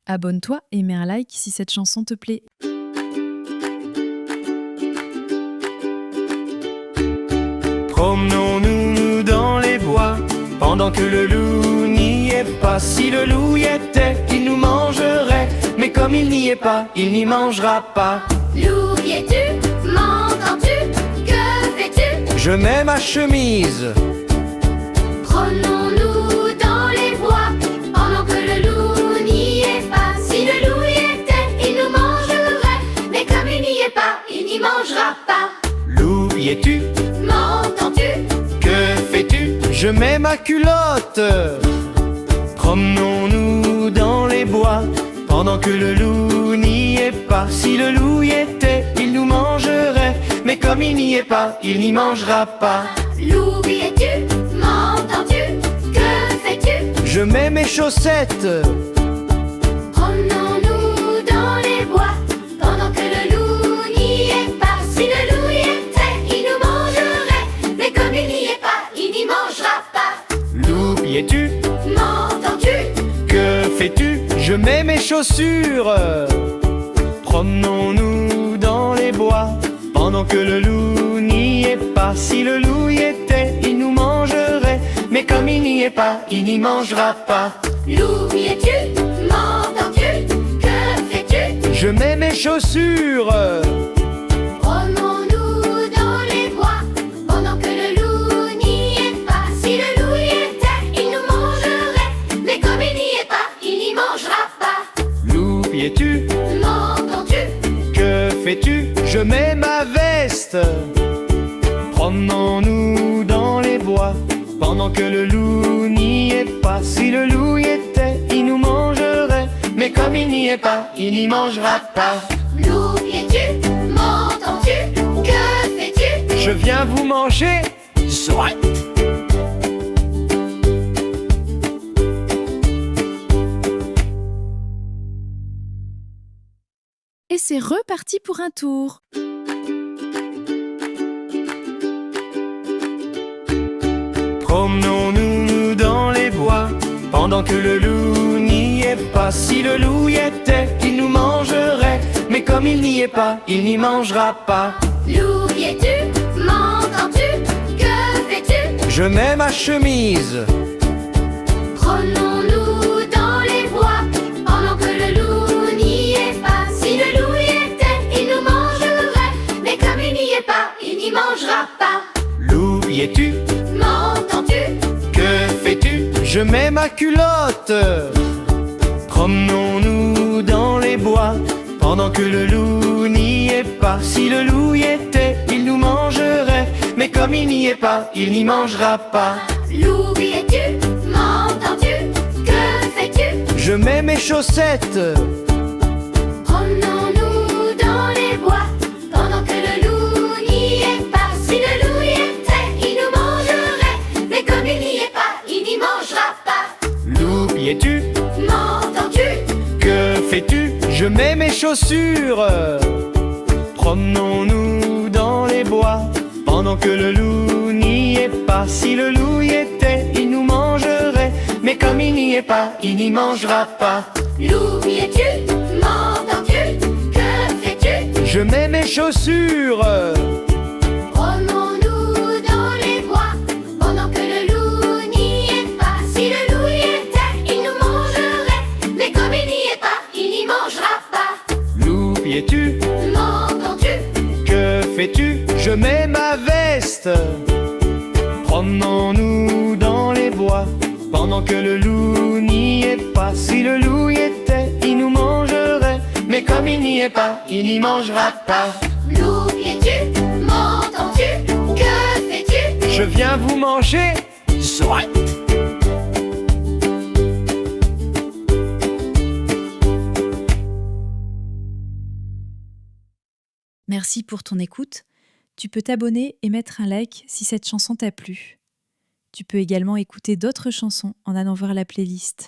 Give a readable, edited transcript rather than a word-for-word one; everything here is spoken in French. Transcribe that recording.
Abonne-toi et mets un like si cette chanson te plaît. Promenons-nous dans les bois, pendant que le loup n'y est pas. Si le loup y était, il nous mangerait, mais comme il n'y est pas, il n'y mangera pas. Loup, y es-tu? M'entends-tu? Que fais-tu? Je mets ma chemise. Promenons-nous dans les bois, pendant que le loup n'y est pas. Si le loup y était, il nous mangerait, mais comme il n'y est pas, il n'y mangera pas. Loup, y es-tu? M'entends-tu? Que fais-tu? Je mets ma culotte. Promenons-nous dans les bois, pendant que le loup n'y est pas. Si le loup y était, il nous mangerait, mais comme il n'y est pas, il n'y mangera pas. Loup, y es-tu? M'entends-tu? Que fais-tu? Je mets mes chaussettes. Promenons-nous dans les bois, pendant que le loup n'y est pas. Si le loup y était, il nous mangerait, mais comme il n'y est pas, il n'y mangera pas. Loup, y es-tu? M'entends-tu? Que fais-tu? Je mets mes chaussures. Promenons-nous dans les bois, pendant que le loup n'y est pas. Si le loup y était, il nous mangerait, mais comme il n'y est pas, il n'y mangera pas. Loup, y es-tu? M'entends-tu? Que fais-tu? Je mets mes chaussures. Promenons-nous dans les bois, pendant que le loup n'y est pas. Si le loup y était, il nous mangerait, mais comme il n'y est pas, il n'y mangera pas. Loup, y es-tu? M'entends-tu? Que fais-tu? Je mets ma veste. Promenons-nous dans les bois, pendant que le loup n'y est pas. Si le loup y était, il nous mangerait, mais comme il n'y est pas, il n'y mangera pas. Loup, y es-tu? M'entends-tu? Que fais-tu? Je viens vous manger. Soit. Et c'est reparti pour un tour. Promenons-nous dans les bois, pendant que le loup n'y est pas. Si le loup y était, il nous mangerait, mais comme il n'y est pas, il n'y mangera pas. Loup, y es-tu? M'entends-tu? Que fais-tu? Je mets ma chemise. Promenons-nous dans les bois, pendant que le loup n'y est pas. Si le loup y était, il nous mangerait, mais comme il n'y est pas, il n'y mangera pas. Loup, y es-tu? M'entends-tu? Que fais-tu? Je mets ma culotte. Promenons-nous dans les bois, pendant que le loup n'y est pas. Si le loup y était, il nous mangerait, mais comme il n'y est pas, il n'y mangera pas. Loup, y es-tu? M'entends-tu? Que fais-tu? Je mets mes chaussettes. Promenons-nous dans les bois, pendant que le loup n'y est pas. Si le loup y était, il nous mangerait, mais comme il n'y est pas, il n'y mangera pas. Loup, y es-tu? M'entends-tu? Que fais-tu? Je mets mes chaussures. Promenons-nous dans les bois, pendant que le loup n'y est pas. Si le loup y était, il nous mangerait, mais comme il n'y est pas, il n'y mangera pas. Loup, y es-tu? M'entends-tu? Que fais-tu? Je mets mes chaussures. Promenons-nous dans les bois, pendant que le loup n'y est pas. Si le loup y était, il nous mangerait, mais comme il n'y est pas, il n'y mangera pas. Loup, y es-tu? M'entends-tu? Que fais-tu? Je mets ma veste. Promenons-nous dans les bois, pendant que le loup n'y est pas. Si le loup y était, il nous mangerait, mais comme il n'y est pas, il n'y mangera pas. Loup, y es-tu? M'entends-tu? Que fais-tu? Je viens vous manger. Soit. Merci pour ton écoute. Tu peux t'abonner et mettre un like si cette chanson t'a plu. Tu peux également écouter d'autres chansons en allant voir la playlist.